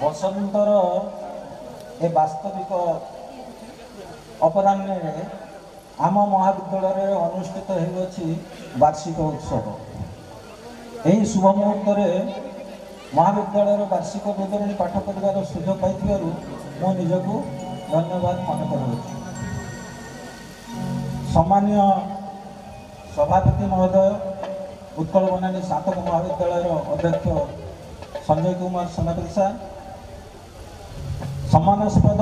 बसंतर ए वास्तविक अपराह्न आम महाविद्यालय अनुष्ठित होउछि वार्षिक उत्सव। यही शुभ मुहूर्त महाविद्यालय वार्षिक विवरणी पाठ कर सुजोग पाई मो निजक धन्यवाद मन कर। सम्मान्य सभापति महोदय, उत्कल बनानी स्नातक महाविद्यालय अध्यक्ष संजय कुमार सेनापति सार, सम्मानास्पद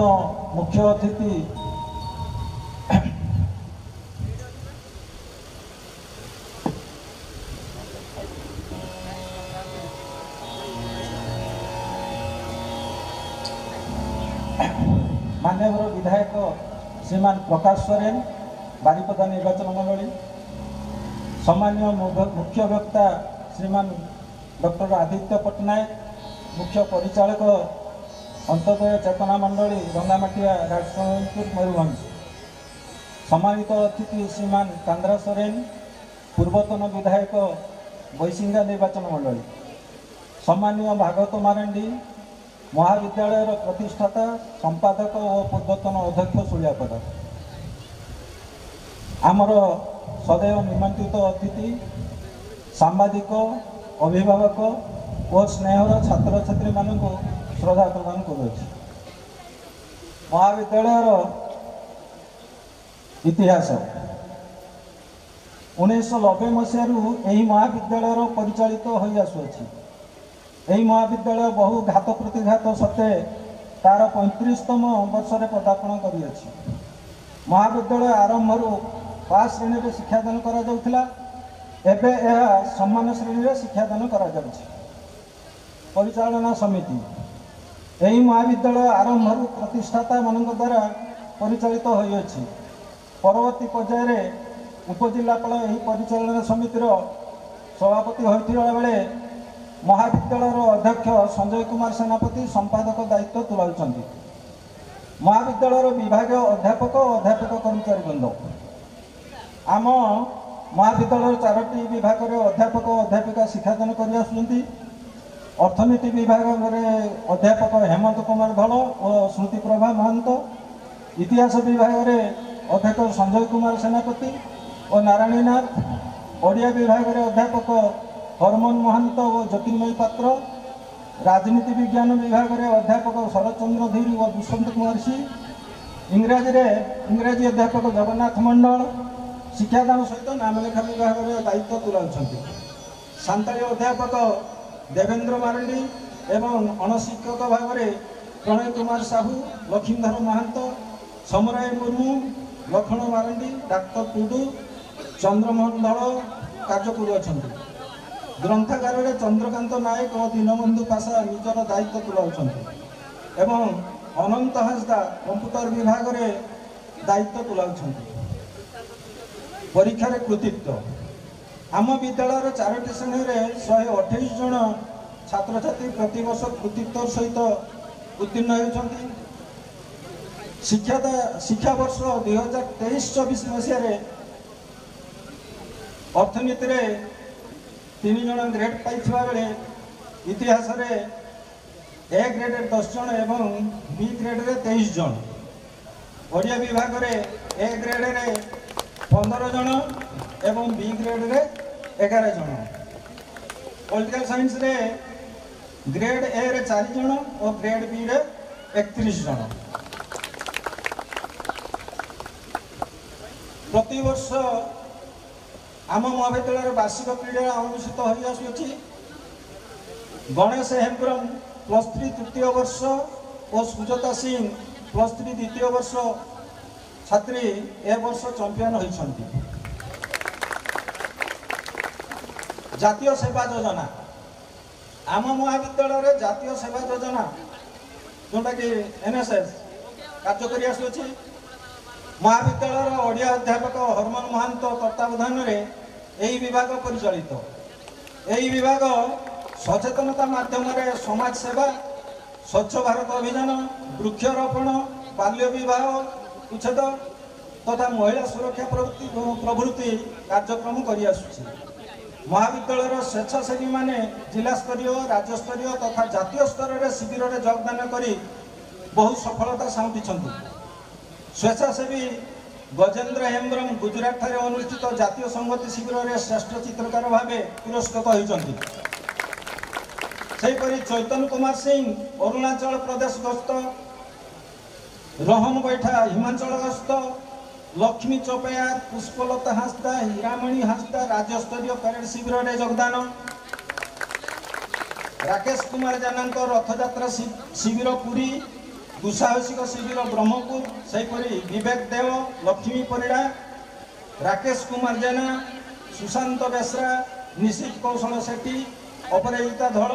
मुख्य अतिथि मान्यवर विधायक श्रीमान प्रकाश सोरेन, बारिपदा निर्वाचन मंडली, सम्मान्य मुख्य वक्ता श्रीमान डॉक्टर आदित्य पट्टनायक, मुख्य परिचालक अंत्योदय चेतना मंडली रंगामाटिया राजसमंदपुर मयूरभंज, सम्मानित अतिथि श्रीमान कांद्रा सोरेन, पूर्वतन विधायक बैसिंगा निर्वाचन मंडली, सम्मान्य भागवत मारंडी, महाविद्यालय प्रतिष्ठाता संपादक और पूर्वतन अध्यक्ष सुलियापदा, आमर सदैव निमंत्रित अतिथि सांबादिक, अभिभावक और स्नेहर छात्र छात्री मान श्रद्धा प्रदान कर। महाविद्यालय इतिहास 1990 मसीह यही महाविद्यालय परिचालित हो आसुअछि। यही महाविद्यालय बहु घात प्रतिघात सत्वे तार 35तम वर्ष में पदार्पण करिअछि। महाविद्यालय आरंभ 5 श्रेणी में शिक्षादान करा जाउथिला, एबे यह सम्मान श्रेणी में शिक्षादान करा जाउछि। परिचालना समिति यही महाविद्यालय आरंभ प्रतिष्ठाता मान द्वारा परिचालित होइअछि। परवर्ती पर्याय उपजिलापाल यही परिचालना समितिर सभापति होइथिबा बेले महाविद्यालय अध्यक्ष संजय कुमार सेनापति संपादक दायित्व तुलाउछन्ति। महाविद्यालय विभाग अध्यापक और अध्यापक कर्मचारी वृंद आम महाविद्यालय 4टी विभाग अध्यापक और अध्यापिका शिक्षादान कर आसुछन्ति। अर्थनीति विभाग में अध्यापक हेमंत कुमार धल और श्रुति प्रभा महंत, इतिहास विभाग में अध्यक्ष संजय कुमार सेनापति और नारायणनाथ, ओडिया विभाग में अध्यापक हरमन महंत और ज्योतिर्मयी पात्र, राजनीति विज्ञान विभाग में अध्यापक शरदचंद्र धीर और दुष्यंत कुमार सिंह, इंग्राजी अध्यापक जगन्नाथ मंडल, शिक्षादान सहित नामलेखा विभाग में दायित्व तुलाउछन्ति। सांताली अध्यापक देवेंद्र मारंडी एवं अणशिक्षक भाव में प्रणय कुमार साहू, लक्ष्मीधर महंत, समराय मुर्मू, लखन मारंडी, डाक्टर टुडू, चंद्रमोहन दल कार्य करुछन्ति। ग्रंथागार में चंद्रकांत नायक और दीनबंधु पाशा निजर दायित्व तुलाउछन्ति एवं अनंत हासदा कंप्यूटर विभाग में दायित्व तुलाउछन्ति। परीक्षा कृतित्व आम विद्यालय 4टी श्रेणी में 128 जन छात्र छात्री प्रति वर्ष कृतित्व सहित उत्तीर्ण होती। शिक्षा वर्ष 2023-24 मसीह अर्थनीति रे 3 जन ग्रेड पाइथिबा बेले इतिहास रे ए ग्रेड 10 जन एवं बी ग्रेड रे 23 जन, ओडिया विभाग रे ए ग्रेड रे 15 जन एवं बी ग्रेड रे 11 जन, पॉलिटिकल साइंस रे ग्रेड ए रे 4 जन और ग्रेड बी रे 31 जन। प्रति वर्ष आम महाविद्यालय वार्षिक क्रीड़ा अनुष्ठित हो आसुछि। गणेश हेम्ब्रम +3 तृतीय वर्ष और सुजाता सिंह +3 द्वितीय वर्ष छात्री ए वर्ष चैंपियन होइछन्ति। जातीय सेवा योजना आम महाविद्यालय जातीय सेवा योजना जोटा कि एनएसएस कार्य करि आसुछि। महाविद्यालय ओडिया अध्यापक हरमन महंत तत्वावधान में यही विभाग परिचालित। यही विभाग सचेतनता माध्यम समाज सेवा, स्वच्छ भारत अभियान, वृक्षरोपण, बाल्य विवाह उच्छेद तथा महिला सुरक्षा प्रभृति कार्यक्रम कर महाविद्यालय स्वेच्छासेवी माने जिला स्तरीय राज्य स्तरीय तथा जातीय स्तर में शिविर में योगदान करी बहु सफलता साउंटिछंती। स्वेच्छासेवी गजेंद्र हेम्ब्रम गुजरात ठारे अनुष्ठित जातीय संगति शिविर में श्रेष्ठ चित्रकार भाव पुरस्कृत होइछंती। सेहीपरि चैतन्य कुमार सिंह अरुणाचल प्रदेश गस्त, रोहन बैठा हिमाचल गस्त, लक्ष्मी चौपयार, पुष्पलता हांसदा, हीरामणि हांसदा राज्य स्तरीय परेड शिविर में योगदान, राकेश कुमार जाना रथयात्रा शिविर पुरी, दुस्साहसिक शिविर ब्रह्मपुर, सेहीपरि विवेक देव, लक्ष्मी परिड़ा, राकेश कुमार जेना, सुशांत बेसरा, निशित कौशल सेठी, अपराजिता धल,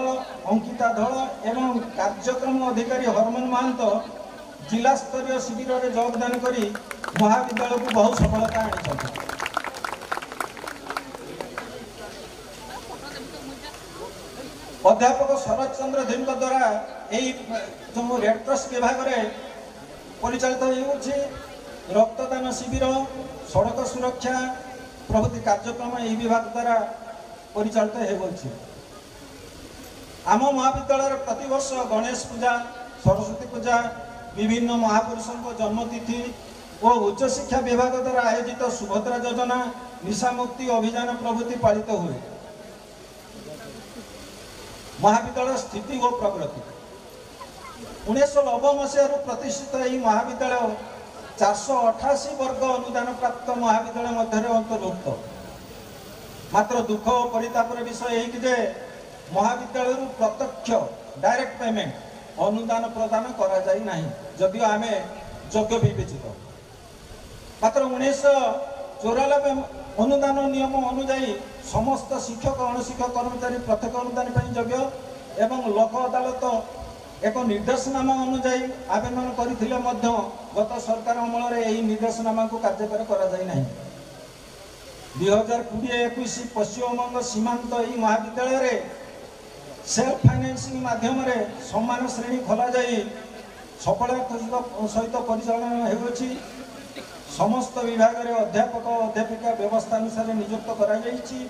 अंकिता धल एवं कार्यक्रम अधिकारी हरमन महंत जिला स्तरीय शिविर में योगदान करी महाविद्यालय को बहुत सफलता आनी। अध्यापक शरद चंद्र धीम द्वारा जो रेडक्रॉस विभाग में परिचालित होउछि रक्तदान शिविर, सड़क सुरक्षा प्रभृति कार्यक्रम यही विभाग द्वारा परिचालित होउछि। आम महाविद्यालय प्रति वर्ष गणेश पूजा, सरस्वती पूजा, विभिन्न महापुरुषों जन्मतिथि और उच्च शिक्षा विभाग द्वारा आयोजित सुभद्रा योजना, निशा मुक्ति अभियान प्रभृति पालित हुए। महाविद्यालय स्थिति और प्रगति 1990 मसीह प्रतिष्ठित यह महाविद्यालय 488 वर्ग अनुदान प्राप्त महाविद्यालय मध्य अंतर्भुक्त। मात्र दुख और परितापर विषय यही जे महाविद्यालय प्रत्यक्ष डायरेक्ट पेमेंट अनुदान प्रदान करा जाई नहीं, जदियो आमे योग्य विवेचित। मात्र 1994 अनुदान नियम अनुजाई समस्त शिक्षक अणशिक्षक कर्मचारी प्रत्येक अनुदान पर योग्य एवं लोक अदालत एक निर्देशनामा अनुजाई आवेदन करथिले मध्य गत सरकार अमल यही निर्देशनामा को कार्यकारी करा जाई नहीं। 2020-21 पश्चिमबंग सीमांत यही महाविद्यालय रे सेल्फ फाइनेंसिंग माध्यम रे सम्मान श्रेणी खोला जाई सफलतार सहित परिचालन हेउछि। समस्त विभाग रे अध्यापक अध्यापिका व्यवस्था अनुसार नियुक्त करा जाइछि।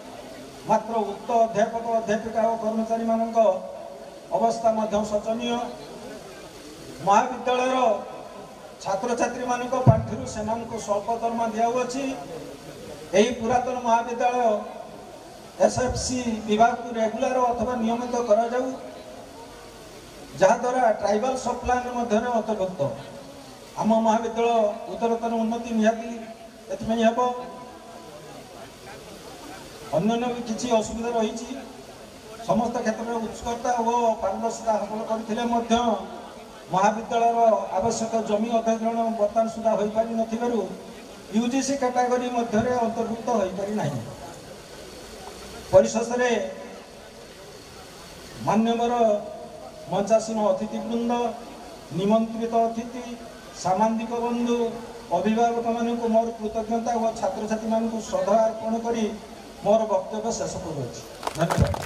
मात्र उक्त अध्यापक अध्यापिका और कर्मचारी मानक अवस्था मध्य शोचनीय। महाविद्यालय छात्र छात्री मानक पाठिरु सेमानक स्वल्प दरमा दियाउछि। एही पुरातन महाविद्यालय एसएफसी विभाग को रेगुलर अथवा नियमित करा जाऊ, जहा द्वारा ट्राइबल सब प्लान मध्य अंतर्भुक्त। आम महाविद्यालय उत्तरोत्तर उन्नति निहाती एथमे हेबो। अन्य भी किसी असुविधा रही समस्त क्षेत्र में उत्कर्ता और पारदर्शिता हासिल करथिले मध्य महाविद्यालय आवश्यक जमी अधिग्रहण बर्तमान सुधा हो पारि नथिबारु यूजीसी कैटेगरी मध्य अंतर्भुक्त हो पारि नाही। परिशेष मान्यवर मंचासीन अतिथिवृंद, निमंत्रित अतिथि, सामाजिक बंधु, अभिभावक मानक मोर कृतज्ञता और छात्र छात्री मानक श्रद्धा अर्पण करी मोर वक्तव्य शेष करुछि। धन्यवाद।